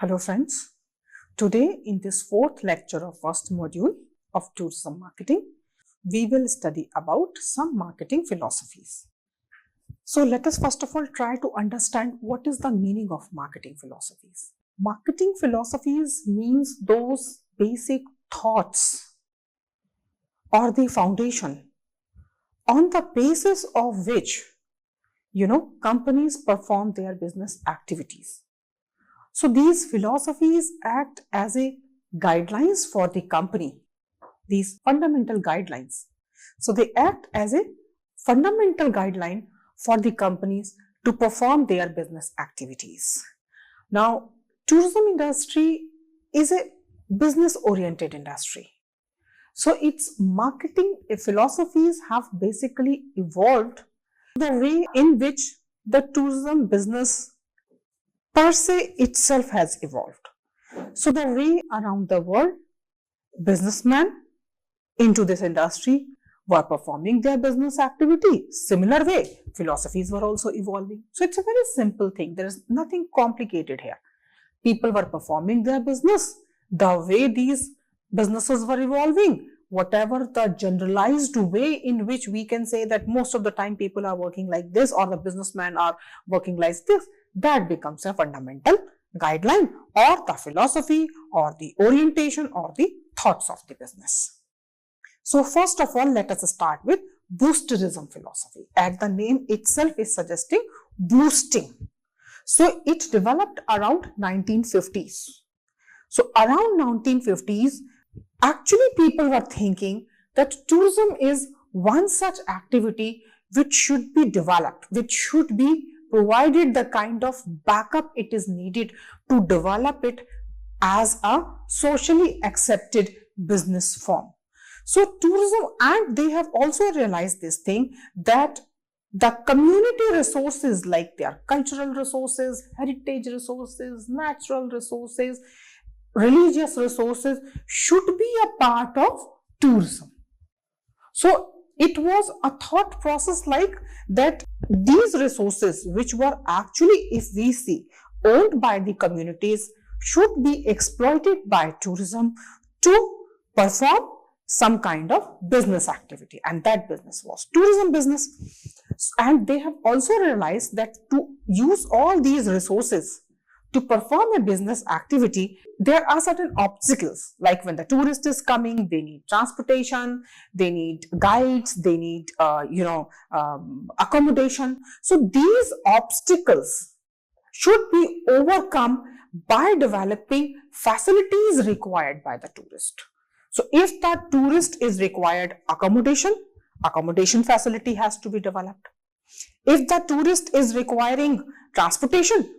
Hello friends, today in this fourth lecture of first module of tourism marketing, we will study about some marketing philosophies. So let us first of all try to understand what is the meaning of marketing philosophies. Marketing philosophies means those basic thoughts or the foundation on the basis of which companies perform their business activities. So these philosophies act as a guidelines for the company, these fundamental guidelines. So they act as a fundamental guideline for the companies to perform their business activities. Now, tourism industry is a business-oriented industry. So its marketing philosophies have basically evolved the way in which the tourism business per se itself has evolved. So the way around the world, businessmen into this industry were performing their business activity. Similar way, philosophies were also evolving. So it's a very simple thing. There is nothing complicated here. People were performing their business the way these businesses were evolving. Whatever the generalized way in which we can say that most of the time people are working like this or the businessmen are working like this, that becomes a fundamental guideline or the philosophy or the orientation or the thoughts of the business. So first of all, let us start with boosterism philosophy. As the name itself is suggesting, boosting. So it developed around 1950s. So around 1950s, actually people were thinking that tourism is one such activity which should be developed, which should be provided the kind of backup it is needed to develop it as a socially accepted business form. So tourism, and they have also realized this thing that the community resources like their cultural resources, heritage resources, natural resources, religious resources should be a part of tourism. So it was a thought process like that these resources which were actually, if we see, owned by the communities should be exploited by tourism to perform some kind of business activity, and that business was tourism business. And they have also realized that to use all these resources to perform a business activity, there are certain obstacles, like when the tourist is coming, they need transportation, they need guides, they need accommodation. So these obstacles should be overcome by developing facilities required by the tourist. So if the tourist is required accommodation facility has to be developed. If the tourist is requiring transportation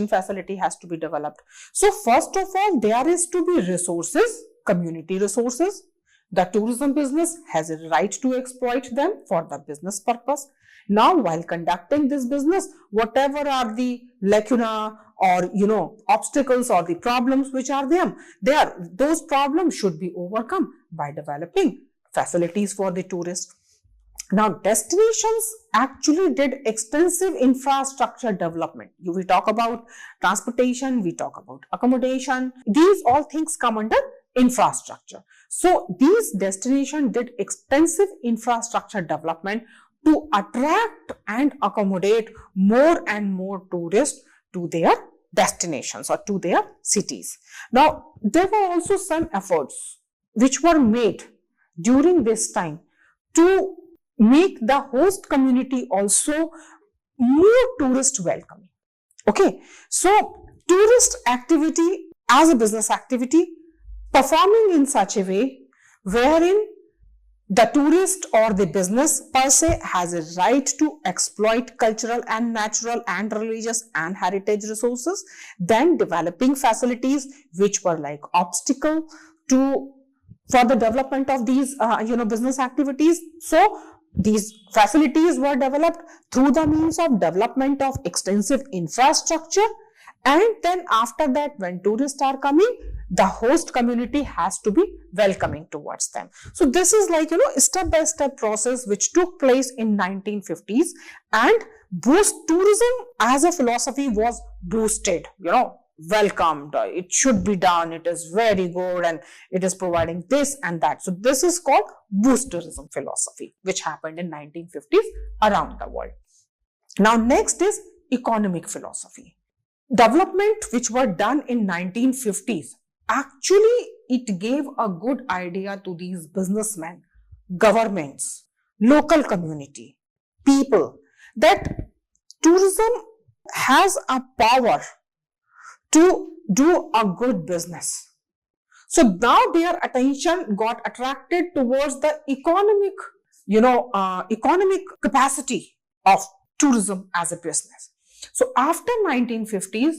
facility has to be developed. So first of all, there is to be resources, community resources. The tourism business has a right to exploit them for the business purpose. Now, while conducting this business, whatever are the lacuna or obstacles or the problems which are there, those problems should be overcome by developing facilities for the tourist. Now, destinations actually did extensive infrastructure development. We talk about transportation, we talk about accommodation. These all things come under infrastructure. So, these destinations did extensive infrastructure development to attract and accommodate more and more tourists to their destinations or to their cities. Now, there were also some efforts which were made during this time to make the host community also more tourist welcoming. Okay, so tourist activity as a business activity performing in such a way wherein the tourist or the business per se has a right to exploit cultural and natural and religious and heritage resources, then developing facilities which were like obstacle for the development of these business activities. So these facilities were developed through the means of development of extensive infrastructure, and then after that, when tourists are coming, the host community has to be welcoming towards them. So this is like step-by-step process which took place in 1950s, and tourism as a philosophy was boosted. welcomed, it should be done, it is very good, and it is providing this and that. So this is called boosterism philosophy, which happened in 1950s around the world. Now next is economic philosophy. Development which were done in 1950s, actually it gave a good idea to these businessmen, governments, local community, people, that tourism has a power to do a good business. So now their attention got attracted towards the economic capacity of tourism as a business. So after 1950s,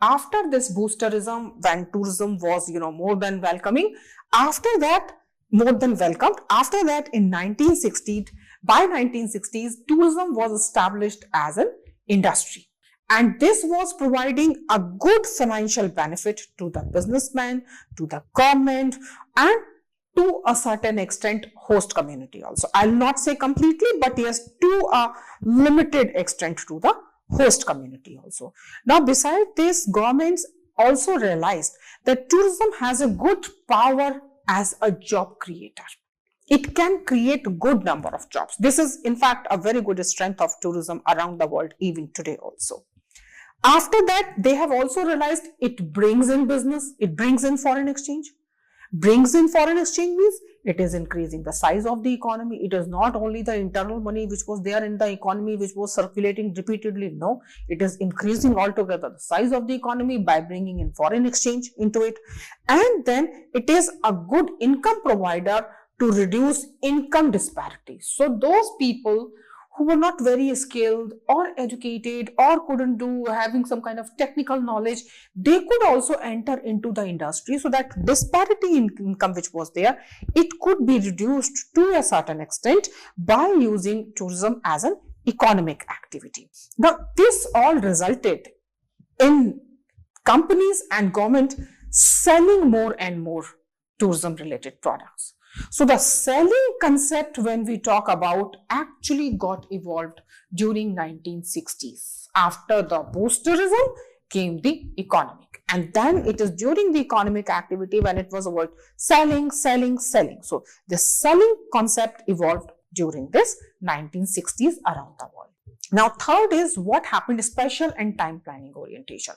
after this boosterism, when tourism was, more than welcoming, after that, more than welcomed, after that in 1960s, by 1960s, tourism was established as an industry. And this was providing a good financial benefit to the businessman, to the government, and to a certain extent, host community also. I'll not say completely, but yes, to a limited extent to the host community also. Now, besides this, governments also realized that tourism has a good power as a job creator. It can create a good number of jobs. This is, in fact, a very good strength of tourism around the world, even today also. After that, they have also realized it brings in business, it brings in foreign exchange. Brings in foreign exchange means it is increasing the size of the economy. It is not only the internal money which was there in the economy, which was circulating repeatedly. No, it is increasing altogether the size of the economy by bringing in foreign exchange into it. And then it is a good income provider to reduce income disparities. So those people who were not very skilled or educated or couldn't do having some kind of technical knowledge, they could also enter into the industry, so that disparity in income which was there, it could be reduced to a certain extent by using tourism as an economic activity. Now, this all resulted in companies and government selling more and more tourism related products. So the selling concept, when we talk about, actually got evolved during 1960s. After the boosterism came the economic, and then it is during the economic activity when it was about selling. So the selling concept evolved during this 1960s around the world. Now third is what happened, spatial and time planning orientation.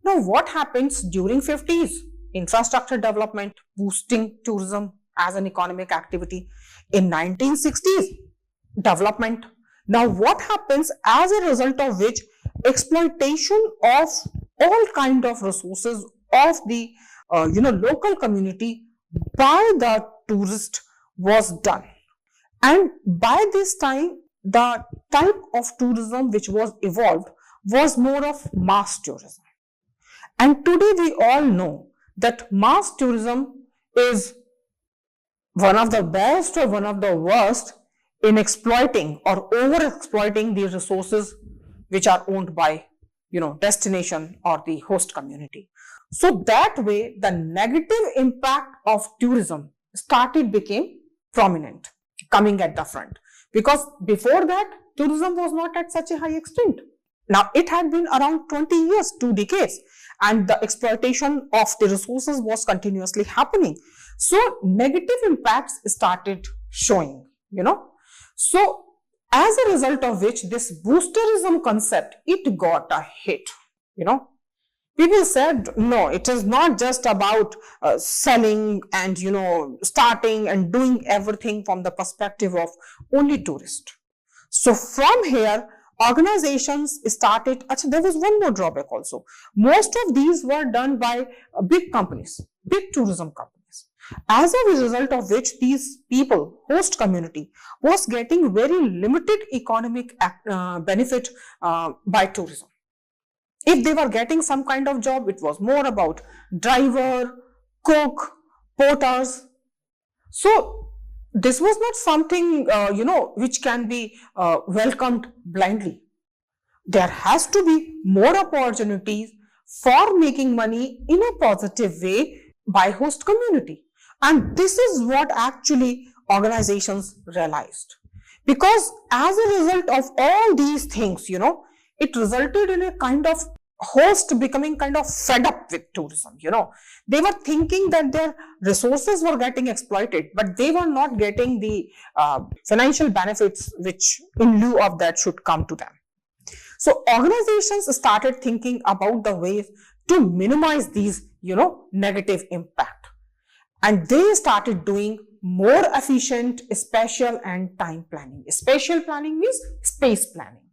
Now what happens during 50s? Infrastructure development, boosting tourism as an economic activity. In 1960s, development. Now what happens as a result of which exploitation of all kind of resources of the local community by the tourist was done. And by this time, the type of tourism which was evolved was more of mass tourism. And today we all know that mass tourism is one of the best or one of the worst in exploiting or over exploiting the resources which are owned by destination or the host community. So that way the negative impact of tourism became prominent, coming at the front, because before that tourism was not at such a high extent. Now it had been around 20 years, 2 decades, and the exploitation of the resources was continuously happening. So negative impacts started showing, So as a result of which this boosterism concept, it got a hit, People said, no, it is not just about selling and, starting and doing everything from the perspective of only tourist. So from here, organizations started, there was one more drawback also. Most of these were done by big companies, big tourism companies. As a result of which these people, host community, was getting very limited economic benefit by tourism. If they were getting some kind of job, it was more about driver, cook, porters. So this was not something, which can be welcomed blindly. There has to be more opportunities for making money in a positive way by host community. And this is what actually organizations realized. Because as a result of all these things, it resulted in a kind of host becoming kind of fed up with tourism. They were thinking that their resources were getting exploited, but they were not getting the financial benefits which in lieu of that should come to them. So organizations started thinking about the ways to minimize these, negative impact. And they started doing more efficient spatial and time planning. Spatial planning means space planning,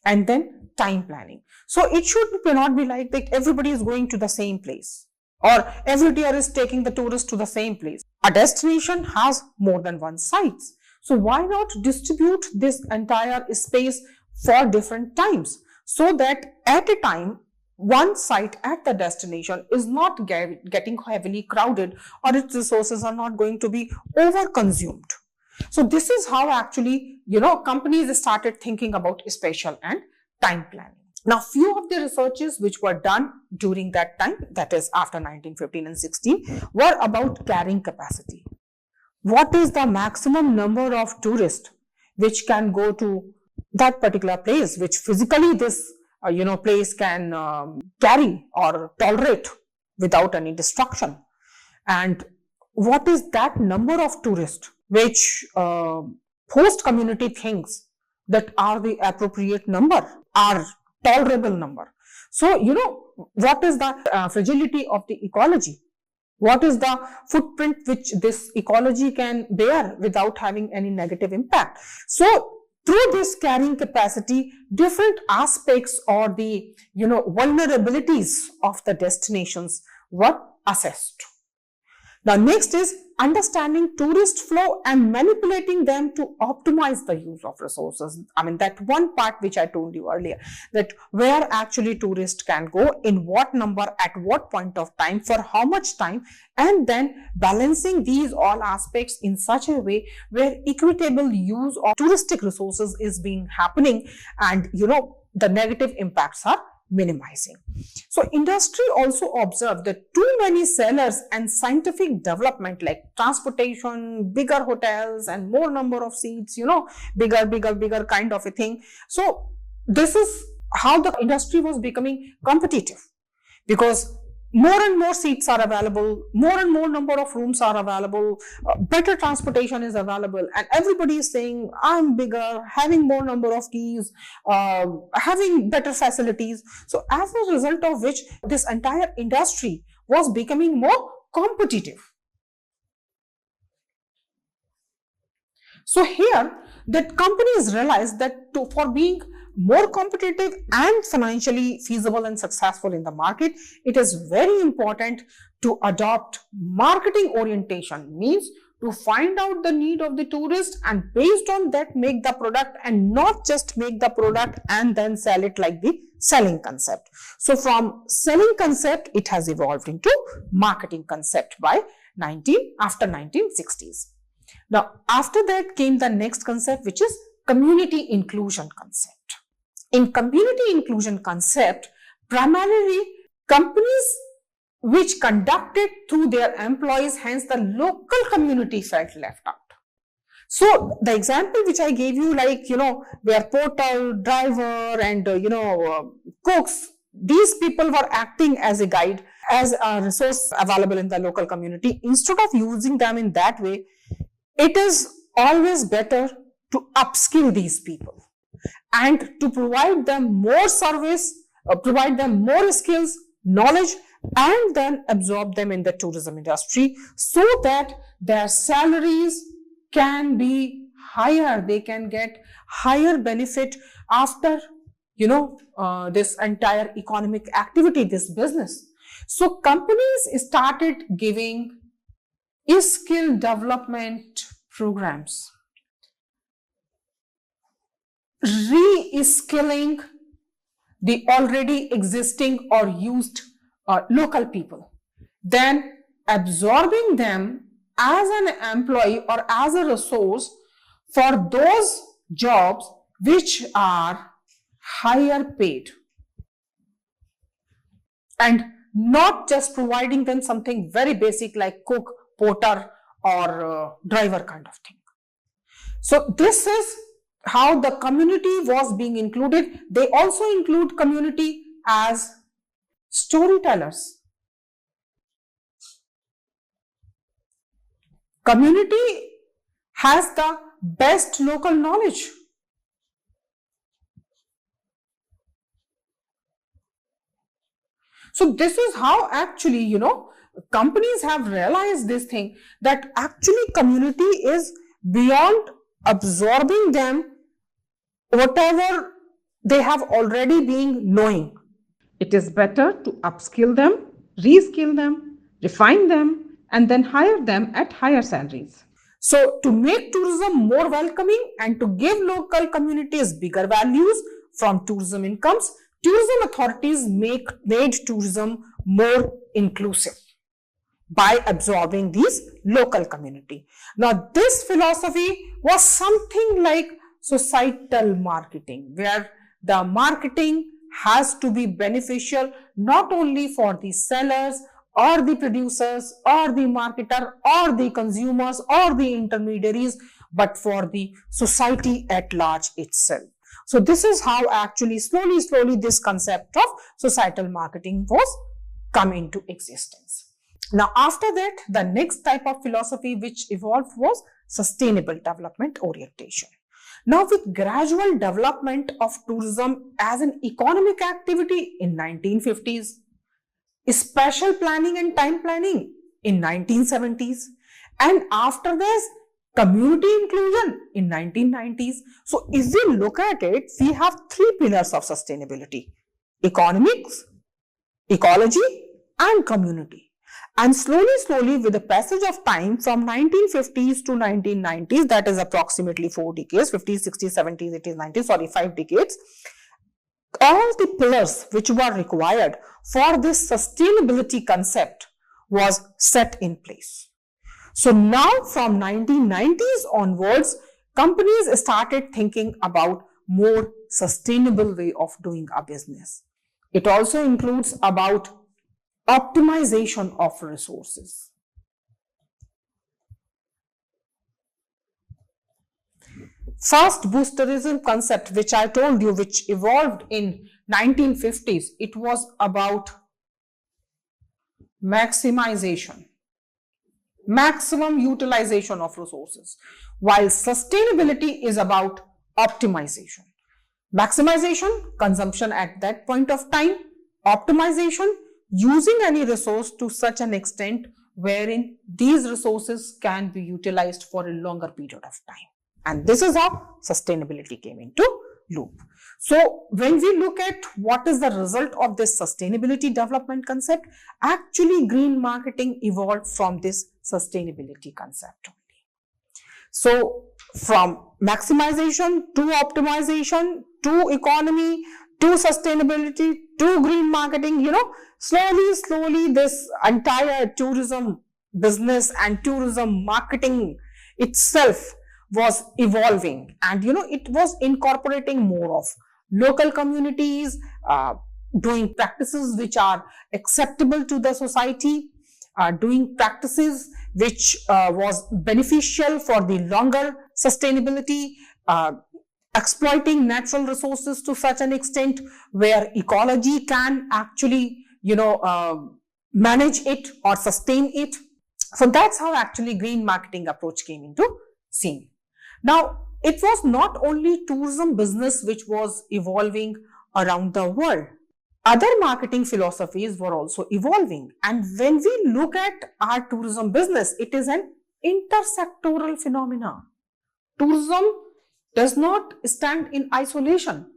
and then time planning. So it should not be like that everybody is going to the same place or every year is taking the tourist to the same place. A destination has more than one site. So why not distribute this entire space for different times so that at a time one site at the destination is not getting heavily crowded or its resources are not going to be over consumed. So this is how actually, companies started thinking about spatial and time planning. Now, few of the researches which were done during that time, that is after 1915 and 16, were about carrying capacity. What is the maximum number of tourists which can go to that particular place, which physically this place can carry or tolerate without any destruction? And what is that number of tourists which host community thinks that are the appropriate number, are tolerable number? So, what is the fragility of the ecology? What is the footprint which this ecology can bear without having any negative impact? So, through this carrying capacity, different aspects or the, vulnerabilities of the destinations were assessed. Now, next is understanding tourist flow and manipulating them to optimize the use of resources. I mean, that one part which I told you earlier, that where actually tourists can go, in what number, at what point of time, for how much time, and then balancing these all aspects in such a way where equitable use of touristic resources is being happening and, the negative impacts are minimizing. So industry also observed that too many sellers and scientific development like transportation, bigger hotels and more number of seats, bigger kind of a thing. So this is how the industry was becoming competitive, because more and more seats are available, more and more number of rooms are available, better transportation is available, and everybody is saying, I'm bigger, having more number of keys, having better facilities. So as a result of which, this entire industry was becoming more competitive. So here, that companies realized that for being more competitive and financially feasible and successful in the market, it is very important to adopt marketing orientation, means to find out the need of the tourist and based on that make the product, and not just make the product and then sell it like the selling concept. So from selling concept, it has evolved into marketing concept by after 1960s. Now, after that came the next concept, which is community inclusion concept. In community inclusion concept, primarily companies which conducted through their employees, hence the local community felt left out. So the example which I gave you, like, where porter, driver and, cooks, these people were acting as a guide, as a resource available in the local community. Instead of using them in that way, it is always better to upskill these people and to provide them more service, provide them more skills, knowledge, and then absorb them in the tourism industry so that their salaries can be higher. They can get higher benefit after, this entire economic activity, this business. So companies started giving skill development programs, re-skilling the already existing or used local people, then absorbing them as an employee or as a resource for those jobs which are higher paid, and not just providing them something very basic like cook, porter or driver kind of thing. So this is how the community was being included. They also include community as storytellers. Community has the best local knowledge. So this is how actually, companies have realized this thing, that actually community is beyond absorbing them whatever they have already been knowing. It is better to upskill them, reskill them, refine them, and then hire them at higher salaries. So to make tourism more welcoming and to give local communities bigger values from tourism incomes, tourism authorities made tourism more inclusive by absorbing these local community. Now this philosophy was something like societal marketing, where the marketing has to be beneficial not only for the sellers or the producers or the marketer or the consumers or the intermediaries, but for the society at large itself. So this is how actually slowly this concept of societal marketing was come into existence. Now after that, the next type of philosophy which evolved was sustainable development orientation. Now with gradual development of tourism as an economic activity in 1950s, spatial planning and time planning in 1970s, and after this community inclusion in 1990s. So if we look at it, we have three pillars of sustainability: economics, ecology, and community. And slowly with the passage of time from 1950s to 1990s, that is approximately 4 decades, 50s, 60s, 70s, 80s, 90s, 5 decades, all the pillars which were required for this sustainability concept was set in place. So now from 1990s onwards, companies started thinking about more sustainable way of doing a business. It also includes about optimization of resources. First boosterism concept, which I told you, which evolved in 1950s, it was about maximization, maximum utilization of resources, while sustainability is about optimization. Maximization, consumption at that point of time; optimization, using any resource to such an extent wherein these resources can be utilized for a longer period of time. And this is how sustainability came into loop. So when we look at what is the result of this sustainability development concept, actually green marketing evolved from this sustainability concept only. So from maximization to optimization to economy to sustainability to green marketing, slowly this entire tourism business and tourism marketing itself was evolving, and it was incorporating more of local communities, doing practices which are acceptable to the society, doing practices which was beneficial for the longer sustainability, exploiting natural resources to such an extent where ecology can actually manage it or sustain it. So that's how actually green marketing approach came into scene. Now it was not only tourism business which was evolving around the world. Other marketing philosophies were also evolving, and when we look at our tourism business, it is an intersectoral phenomena. Tourism does not stand in isolation.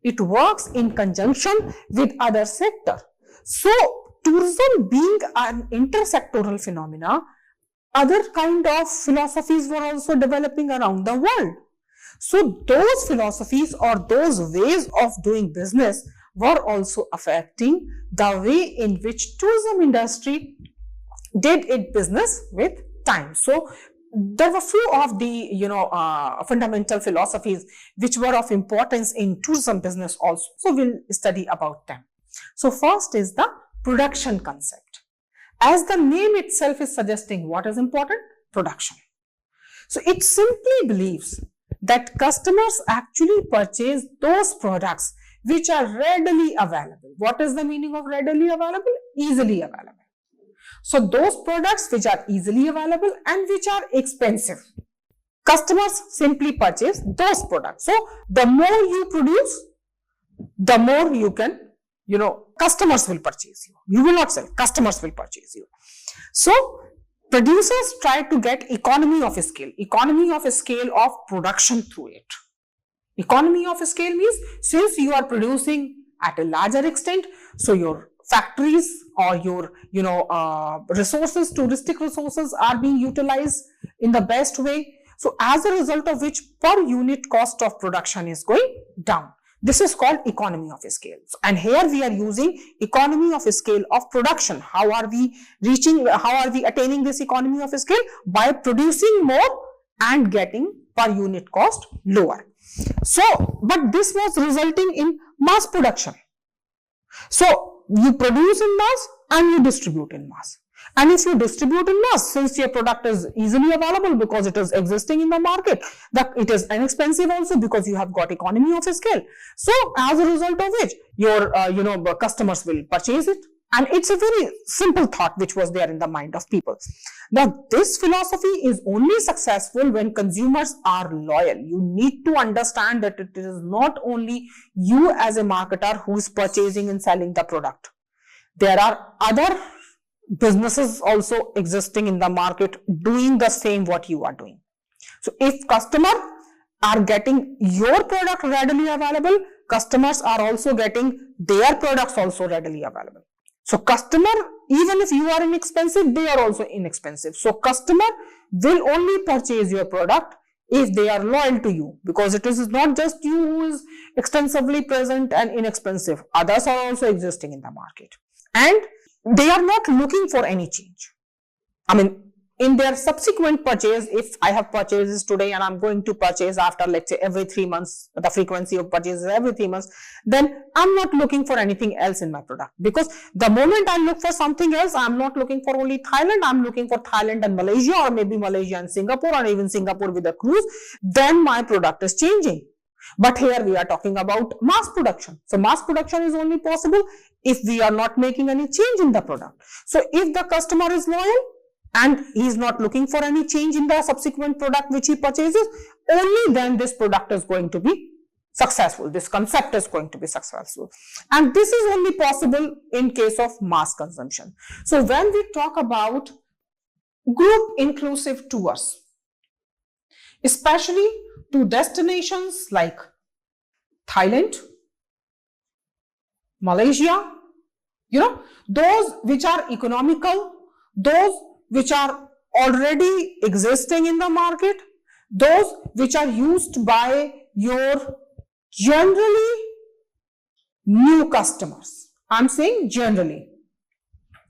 It works in conjunction with other sector. So tourism being an intersectoral phenomena, other kind of philosophies were also developing around the world. So those philosophies or those ways of doing business were also affecting the way in which tourism industry did its business with time. So there were few of the fundamental philosophies which were of importance in tourism business also. So we'll study about them. So first is the production concept. As the name itself is suggesting, what is important? Production. So it simply believes that customers actually purchase those products which are readily available. What is the meaning of readily available? Easily available. So those products which are easily available and which are expensive, customers simply purchase those products. So the more you produce, the more you can, customers will purchase you. You will not sell, customers will purchase you. So producers try to get economy of scale of production through it. Economy of scale means since you are producing at a larger extent, so your factories or your resources, touristic resources are being utilized in the best way. So as a result of which per unit cost of production is going down. This is called economy of scale. And here we are using economy of scale of production. How are we attaining this economy of scale? By producing more and getting per unit cost lower. So, but this was resulting in mass production. So, you produce in mass and you distribute in mass. And if you distribute in mass, since your product is easily available because it is existing in the market, it is inexpensive also because you have got economy of scale. So, as a result of which, your customers will purchase it. And it's a very simple thought which was there in the mind of people. Now, this philosophy is only successful when consumers are loyal. You need to understand that it is not only you as a marketer who is purchasing and selling the product. There are other businesses also existing in the market doing the same what you are doing. So, if customers are getting your product readily available, customers are also getting their products also readily available. So, customer, even if you are inexpensive, they are also inexpensive. So, customer will only purchase your product if they are loyal to you, because it is not just you who is extensively present and inexpensive. Others are also existing in the market. And they are not looking for any change. I mean, in their subsequent purchase, if I have purchases today and I'm going to purchase after, let's say, every 3 months, the frequency of purchases every 3 months, then I'm not looking for anything else in my product. Because the moment I look for something else, I'm not looking for only Thailand, I'm looking for Thailand and Malaysia, or maybe Malaysia and Singapore, or even Singapore with a cruise, then my product is changing. But here we are talking about mass production. So mass production is only possible if we are not making any change in the product. So if the customer is loyal and he is not looking for any change in the subsequent product which he purchases, only then this product is going to be successful. This concept is going to be successful. And this is only possible in case of mass consumption. So when we talk about group inclusive tours, especially to destinations like Thailand, Malaysia, those which are economical, those which are already existing in the market, those which are used by your generally new customers. I'm saying generally.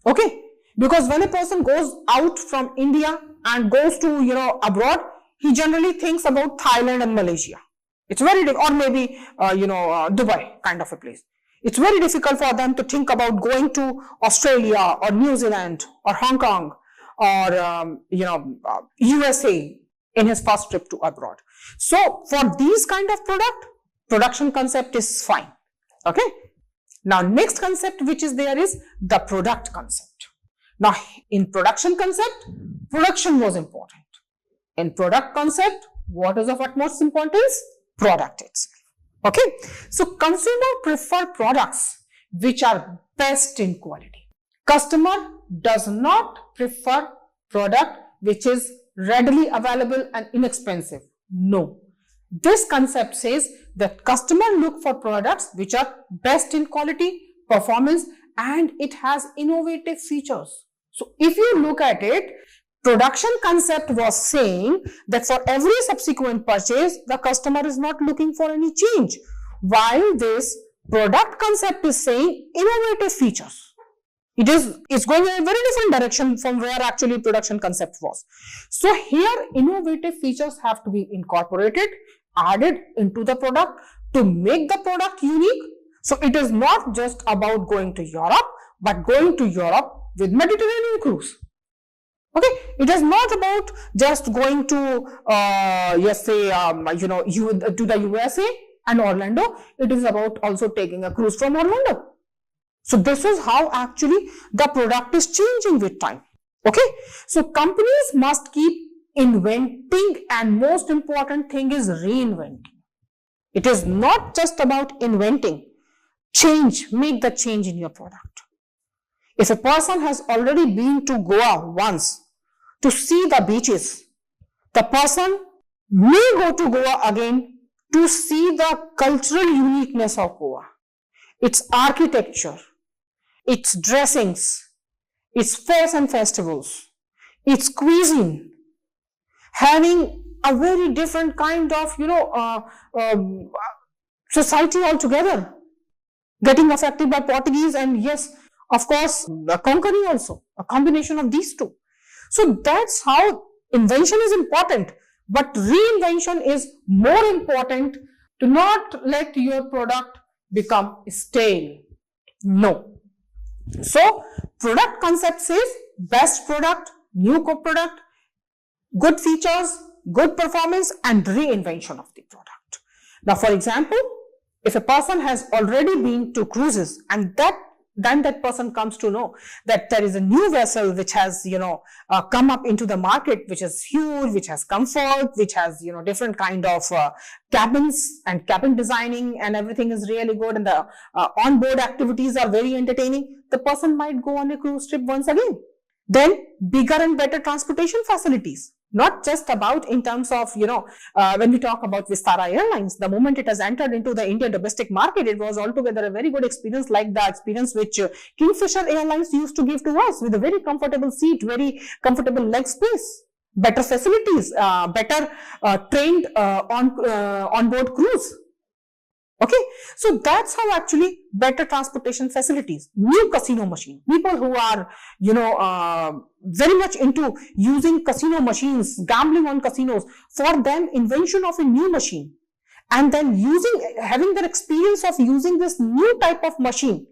Okay? Because when a person goes out from India and goes to, abroad, he generally thinks about Thailand and Malaysia. It's very, or maybe, Dubai kind of a place. It's very difficult for them to think about going to Australia or New Zealand or Hong Kong or, USA in his first trip to abroad. So for these kind of production concept is fine. Okay. Now next concept which is there is the product concept. Now in production concept, production was important. In product concept, what is of utmost importance? Product itself. Okay. So consumer prefer products which are best in quality. Customer does not prefer product which is readily available and inexpensive. No. This concept says that customer look for products which are best in quality, performance, and it has innovative features. So if you look at it, production concept was saying that for every subsequent purchase, the customer is not looking for any change, while this product concept is saying innovative features. It's going in a very different direction from where actually production concept was. So here innovative features have to be incorporated, added into the product to make the product unique. So it is not just about going to Europe, but going to Europe with Mediterranean cruise. Okay, it is not about just going to, to the USA and Orlando, it is about also taking a cruise from Orlando. So this is how actually the product is changing with time. Okay, so companies must keep inventing, and most important thing is reinventing. It is not just about inventing. Change, make the change in your product. If a person has already been to Goa once to see the beaches, the person may go to Goa again to see the cultural uniqueness of Goa, its architecture, its dressings, its fairs and festivals, its cuisine, having a very different kind of, society altogether, getting affected by Portuguese and yes, of course, the conquering also, a combination of these two. So that's how invention is important, but reinvention is more important to not let your product become stale. No. So product concept says best product, new product, good features, good performance and reinvention of the product. Now for example, if a person has already been to cruises and then that person comes to know that there is a new vessel which has, come up into the market, which is huge, which has comfort, which has, different kind of cabins and cabin designing and everything is really good and the onboard activities are very entertaining, the person might go on a cruise trip once again. Then bigger and better transportation facilities. Not just about in terms of, when we talk about Vistara Airlines, the moment it has entered into the Indian domestic market, it was altogether a very good experience, like the experience which Kingfisher Airlines used to give to us, with a very comfortable seat, very comfortable leg space, better facilities, better trained on-board crews. Okay, so that's how actually better transportation facilities, new casino machine, people who are, very much into using casino machines, gambling on casinos, for them invention of a new machine and then having their experience of using this new type of machine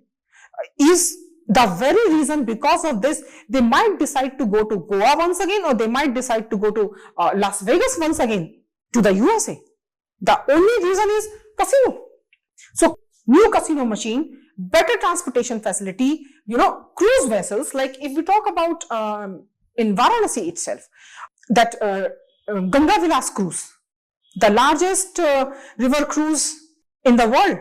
is the very reason. Because of this, they might decide to go to Goa once again, or they might decide to go to Las Vegas once again, to the USA. The only reason is casino. So new casino machine, better transportation facility, cruise vessels, like if we talk about in Varanasi itself, that Ganga Vilas cruise, the largest river cruise in the world.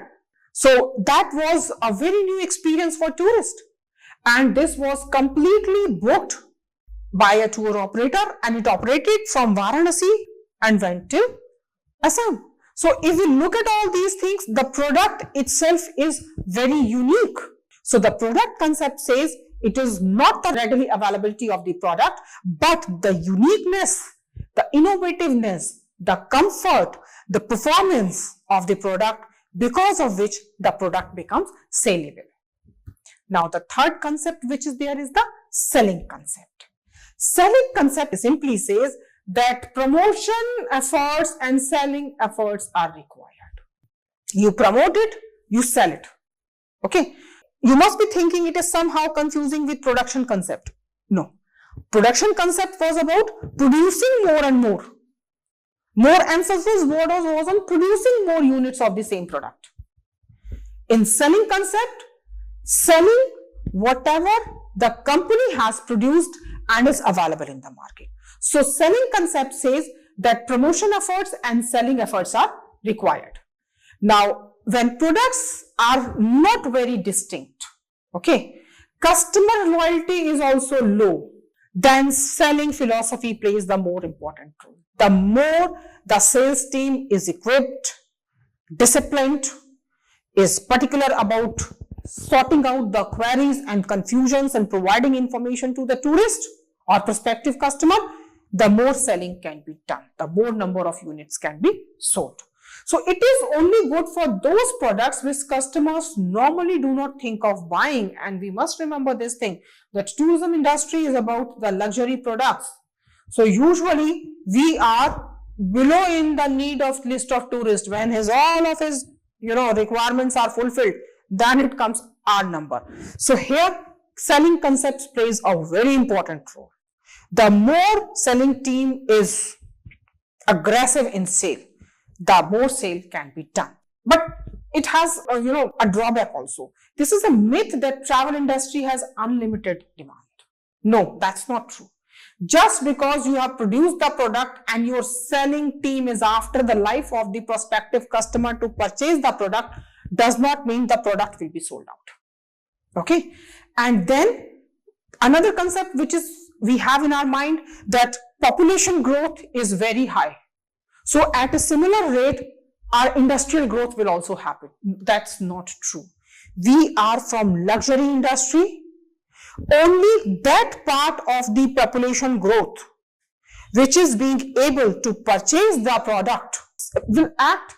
So that was a very new experience for tourists, and this was completely booked by a tour operator and it operated from Varanasi and went till Assam. So if we look at all these things, the product itself is very unique. So the product concept says it is not the readily availability of the product, but the uniqueness, the innovativeness, the comfort, the performance of the product, because of which the product becomes saleable. Now the third concept which is there is the selling concept. Selling concept simply says that promotion efforts and selling efforts are required. You promote it, you sell it. Okay. You must be thinking it is somehow confusing with production concept. No. Production concept was about producing more and more. More emphasis was on producing more units of the same product. In selling concept, selling whatever the company has produced and is available in the market. So selling concept says that promotion efforts and selling efforts are required. Now, when products are not very distinct, okay, customer loyalty is also low, then selling philosophy plays the more important role. The more the sales team is equipped, disciplined, is particular about sorting out the queries and confusions and providing information to the tourist or prospective customer, the more selling can be done, the more number of units can be sold. So it is only good for those products which customers normally do not think of buying. And we must remember this thing, that tourism industry is about the luxury products. So usually we are below in the need of list of tourists. When all of his requirements are fulfilled, then it comes our number. So here selling concepts plays a very important role. The more selling team is aggressive in sale, the more sale can be done. But it has, a drawback also. This is a myth that travel industry has unlimited demand. No, that's not true. Just because you have produced the product and your selling team is after the life of the prospective customer to purchase the product does not mean the product will be sold out. Okay. And then another concept which is we have in our mind, that population growth is very high. So at a similar rate, our industrial growth will also happen. That's not true. We are from luxury industry. Only that part of the population growth which is being able to purchase the product will act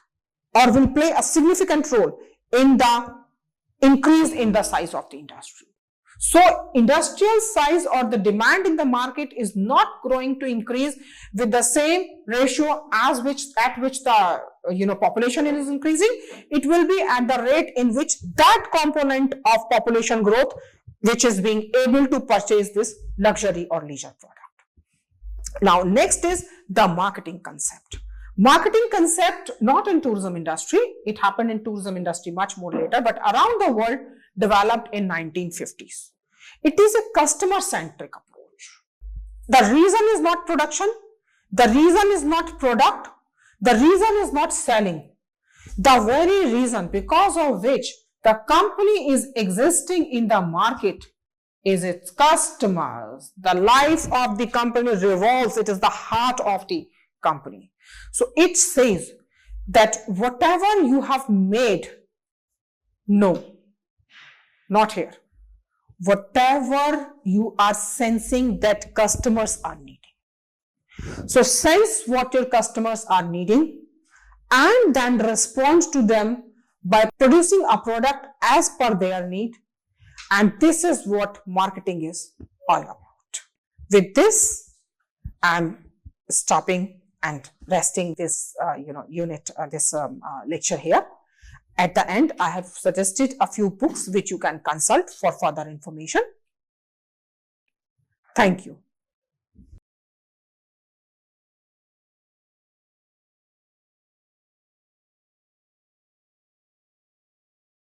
or will play a significant role in the increase in the size of the industry. So industrial size or the demand in the market is not going to increase with the same ratio at which the population is increasing. It will be at the rate in which that component of population growth which is being able to purchase this luxury or leisure product. Now next is the marketing concept. Marketing concept not in tourism industry, it happened in tourism industry much more later, but around the world developed in 1950s. It is a customer-centric approach. The reason is not production, the reason is not product, the reason is not selling. The very reason because of which the company is existing in the market is its customers. The life of the company revolves, it is the heart of the company. So it says that whatever you have made, no, not here. Whatever you are sensing that customers are needing. So sense what your customers are needing and then respond to them by producing a product as per their need. And this is what marketing is all about. With this, I'm stopping and resting this lecture here. At the end, I have suggested a few books which you can consult for further information. Thank you.